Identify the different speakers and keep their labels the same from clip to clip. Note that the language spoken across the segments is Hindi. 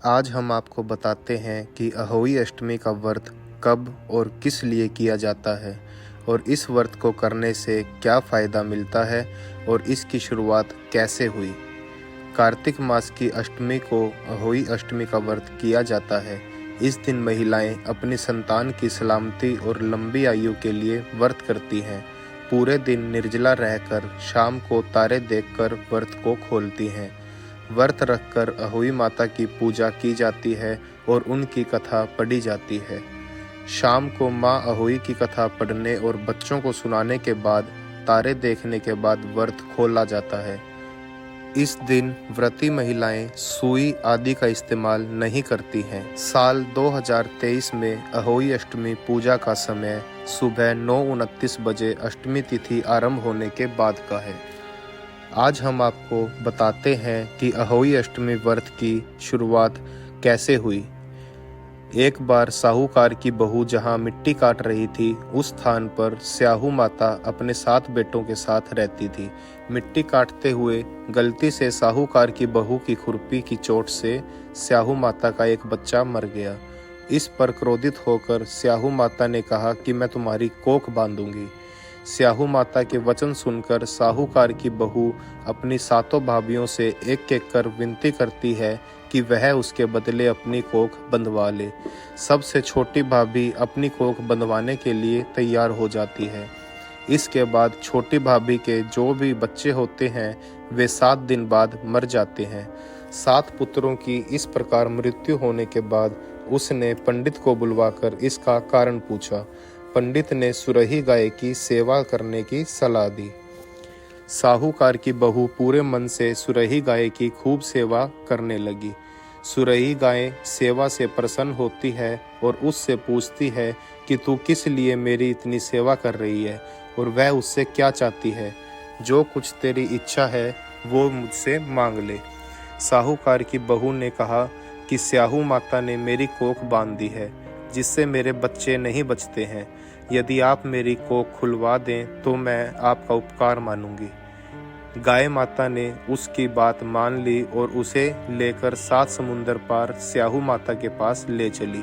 Speaker 1: आज हम आपको बताते हैं कि अहोई अष्टमी का व्रत कब और किस लिए किया जाता है और इस व्रत को करने से क्या फ़ायदा मिलता है और इसकी शुरुआत कैसे हुई। कार्तिक मास की अष्टमी को अहोई अष्टमी का व्रत किया जाता है। इस दिन महिलाएं अपनी संतान की सलामती और लंबी आयु के लिए व्रत करती हैं। पूरे दिन निर्जला रहकर शाम को तारे देखकर व्रत को खोलती हैं। व्रत रखकर अहोई माता की पूजा की जाती है और उनकी कथा पढ़ी जाती है। शाम को माँ अहोई की कथा पढ़ने और बच्चों को सुनाने के बाद तारे देखने के बाद व्रत खोला जाता है। इस दिन व्रती महिलाएं सुई आदि का इस्तेमाल नहीं करती हैं। साल 2023 में अहोई अष्टमी पूजा का समय सुबह 9:29 बजे अष्टमी तिथि आरंभ होने के बाद का है। आज हम आपको बताते हैं कि अहोई अष्टमी व्रत की शुरुआत कैसे हुई। एक बार साहूकार की बहू जहां मिट्टी काट रही थी, उस स्थान पर स्याहू माता अपने 7 बेटों के साथ रहती थी। मिट्टी काटते हुए गलती से साहूकार की बहू की खुरपी की चोट से स्याहू माता का एक बच्चा मर गया। इस पर क्रोधित होकर स्याहू माता ने कहा कि मैं तुम्हारी कोख बांधूंगी। स्याहू माता के वचन सुनकर साहूकार की बहू अपनी 7 भाभियों से एक एक कर विनती करती है कि वह उसके बदले अपनी कोख बंधवा ले। सबसे छोटी भाभी अपनी कोख बंधवाने के लिए तैयार हो जाती है। इसके बाद छोटी भाभी के जो भी बच्चे होते हैं वे 7 दिन बाद मर जाते हैं। 7 पुत्रों की इस प्रकार मृत्यु होने के बाद उसने पंडित को बुलवाकर इसका कारण पूछा। पंडित ने सुरही गाय की सेवा करने की सलाह दी। साहूकार की बहू पूरे मन से सुरही गाय की खूब सेवा करने लगी। सुरही गाय सेवा से प्रसन्न होती है और उससे पूछती है कि तू किस लिए मेरी इतनी सेवा कर रही है और वह उससे क्या चाहती है। जो कुछ तेरी इच्छा है वो मुझसे मांग ले। साहूकार की बहू ने कहा कि स्याहू माता ने मेरी कोख बांध दी है, जिससे मेरे बच्चे नहीं बचते हैं। यदि आप मेरी कोख खुलवा दें तो मैं आपका उपकार मानूंगी। गाय माता ने उसकी बात मान ली और उसे लेकर 7 समुंदर पार स्याहू माता के पास ले चली।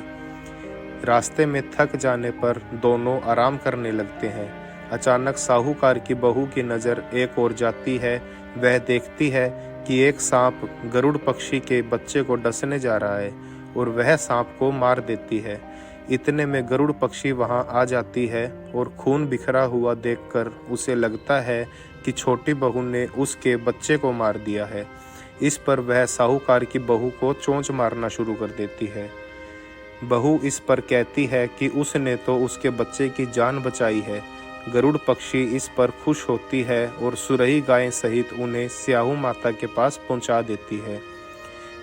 Speaker 1: रास्ते में थक जाने पर दोनों आराम करने लगते हैं। अचानक साहूकार की बहू की नज़र एक ओर जाती है। वह देखती है कि एक सांप गरुड़ पक्षी के बच्चे को डसने जा रहा है और वह सांप को मार देती है। इतने में गरुड़ पक्षी वहां आ जाती है और खून बिखरा हुआ देखकर उसे लगता है कि छोटी बहू ने उसके बच्चे को मार दिया है। इस पर वह साहूकार की बहू को चोंच मारना शुरू कर देती है। बहू इस पर कहती है कि उसने तो उसके बच्चे की जान बचाई है। गरुड़ पक्षी इस पर खुश होती है और सुरही गाय सहित उन्हें स्याहू माता के पास पहुंचा देती है।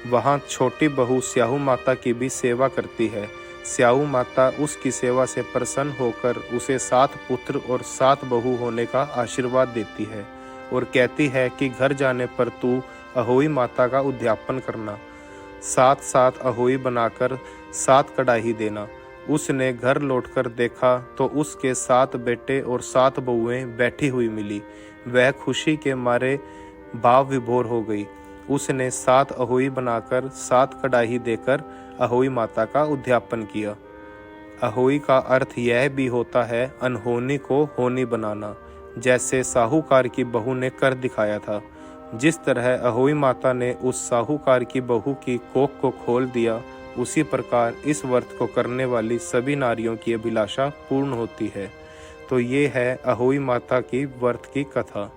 Speaker 1: वहां छोटी बहू स्याहू माता की भी सेवा करती है। स्याहू माता उसकी सेवा से प्रसन्न होकर उसे 7 पुत्र और 7 बहू होने का आशीर्वाद देती है और कहती है कि घर जाने पर तू अहोई माता का उद्यापन करना। 7 अहोई बनाकर 7 कड़ाही देना। उसने घर लौटकर देखा तो उसके 7 बेटे और 7 बहुएं बैठी हुई मिली। वह खुशी के मारे भाव विभोर हो गई। उसने 7 अहोई बनाकर 7 कड़ाही देकर अहोई माता का उद्यापन किया। अहोई का अर्थ यह भी होता है अनहोनी को होनी बनाना, जैसे साहूकार की बहू ने कर दिखाया था। जिस तरह अहोई माता ने उस साहूकार की बहू की कोख को खोल दिया, उसी प्रकार इस व्रत को करने वाली सभी नारियों की अभिलाषा पूर्ण होती है। तो ये है अहोई माता की व्रत की कथा।